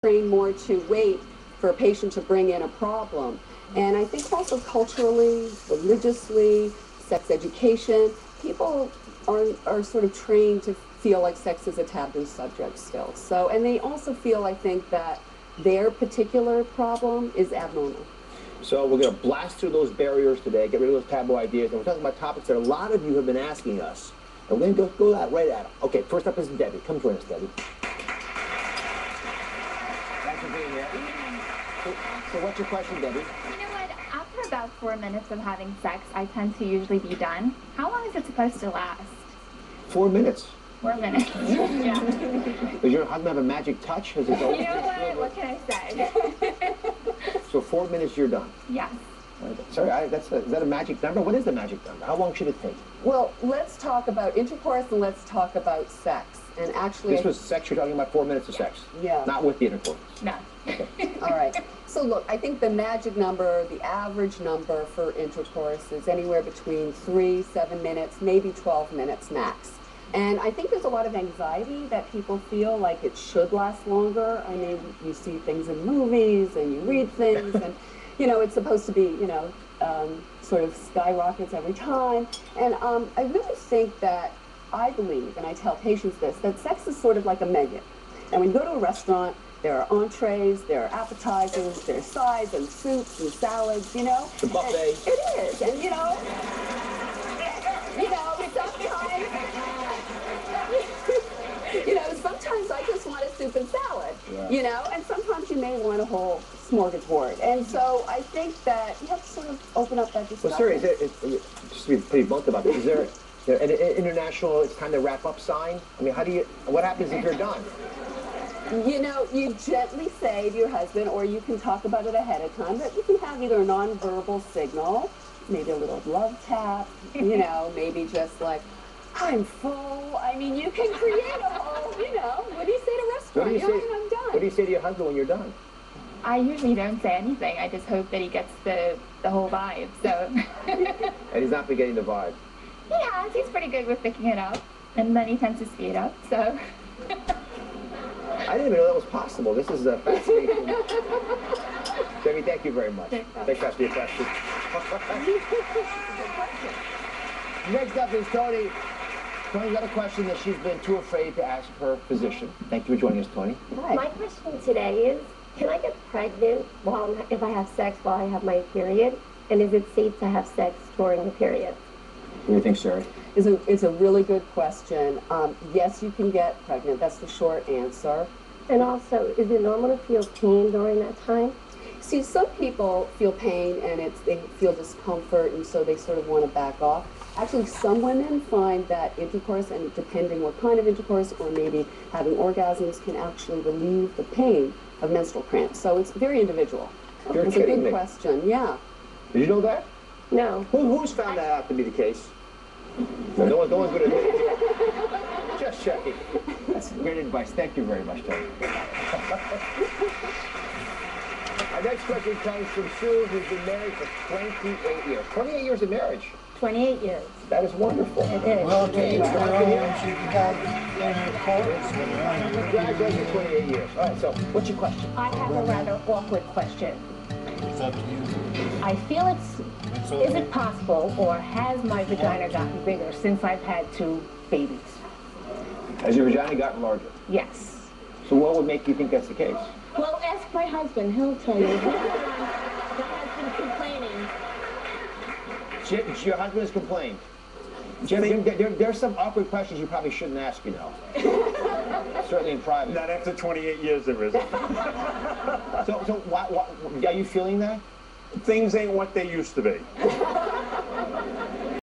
trained more to wait for a patient to bring in a problem. And I think also culturally, religiously, sex education, people are sort of trained to feel like sex is a taboo subject still. So, and they also feel, I think, that their particular problem is abnormal. So we're going to blast through those barriers today, get rid of those taboo ideas, and we're talking about topics that a lot of you have been asking us. And we're going to go right at them. Okay, first up is Debbie. Come join us, Debbie. Thanks for being here. So what's your question, Debbie? You know what? After about 4 minutes of having sex, I tend to usually be done. How long is it supposed to last? 4 minutes. 4 minutes. Yeah. Does your husband have a magic touch? Has it You know what? What can I say? So 4 minutes, you're done. Yes. Sorry, is that a magic number? What is the magic number? How long should it take? Well, let's talk about intercourse and let's talk about sex. And actually, this was sex. You're talking about 4 minutes of sex. Yeah. Not with the intercourse. No. Okay. All right. So look, I think the magic number, the average number for intercourse is anywhere between 3, 7 minutes, maybe 12 minutes max. And I think there's a lot of anxiety that people feel like it should last longer. I mean, you see things in movies and you read things and, you know, it's supposed to be, you know, sort of skyrockets every time. And I really think that, I believe, and I tell patients this, that sex is sort of like a menu. And when you go to a restaurant, there are entrees, there are appetizers, there's sides and soups and salads, you know. The buffet. And it is, and you know, sometimes, you know, sometimes I just want a soup and salad, yeah. You know, and sometimes you may want a whole smorgasbord. And so I think that you have to sort of open up that discussion. Well, sir, just to be pretty blunt about this, is there an international it's time to wrap up sign? I mean, what happens if you're done? You know, you gently say to your husband, or you can talk about it ahead of time, that you can have either a nonverbal signal, maybe a little love tap, you know, maybe just like, I'm full. I mean, you can create a whole, you know, what do you say to restaurant? I'm done. What do you say to your husband when you're done? I usually don't say anything. I just hope that he gets the whole vibe, so. And he's not getting the vibe? Yeah, he's pretty good with picking it up, and then he tends to speed up, so. I didn't even know that was possible. This is a fascinating. Debbie, thank you very much. Thanks for your question. Next up is Tony. Tony's got a question that she's been too afraid to ask her physician. Thank you for joining us, Tony. Hi. My question today is, can I get pregnant if I have sex while I have my period? And is it safe to have sex during the period? What do you think, Sarah? It's a really good question. Yes, you can get pregnant. That's the short answer. And also, is it normal to feel pain during that time? See, some people feel pain and they feel discomfort, and so they sort of want to back off. Actually, some women find that intercourse, and depending what kind of intercourse or maybe having orgasms, can actually relieve the pain of menstrual cramps. So it's very individual. You're it's kidding a good me. question, yeah. Did you know that? No. Who's found that out to be the case? No one's good at it. Just checking. That's great advice. Thank you very much, Tony. Our next question comes from Sue, who's been married for 28 years. 28 years of marriage. 28 years. That is wonderful. It is. Well, Congratulations, 28 years. All right, so what's your question? I have a rather awkward question. It's up to you. I feel is it possible, or has my vagina gotten bigger since I've had 2 babies? Has your vagina gotten larger? Yes. So what would make you think that's the case? Well, ask my husband. He'll tell you. He's the one that has been complaining. Your husband has complained. Jim, there's some awkward questions you probably shouldn't ask, you know. Certainly in private. Not after 28 years there isn't. So why, are you feeling that? Things ain't what they used to be.